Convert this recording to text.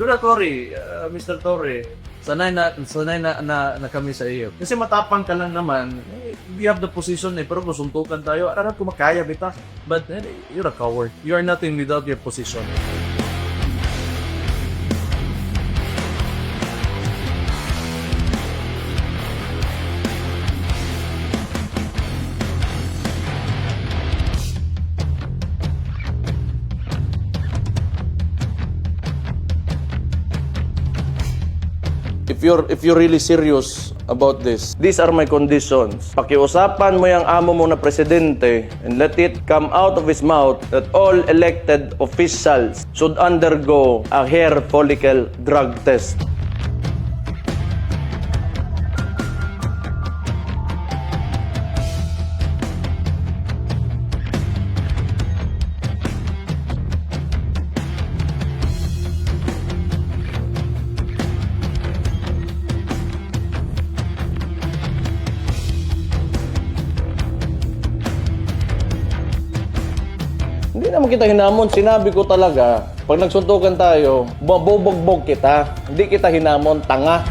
Dura Cory, Mr. Torre, sanay na kami sa iyo. Kasi matapang ka lang naman, we have the position pero kung suntukan tayo, ararap ko makaya bita. But you're a coward. You are nothing without your position. If you're really serious about this, these are my conditions. Pakiusapan mo yung amo mo na presidente and let it come out of his mouth that all elected officials should undergo a hair follicle drug test. Hindi naman kita hinamon. Sinabi ko talaga, pag nagsuntukan tayo, mabubugbog kita. Hindi kita hinamon, tanga.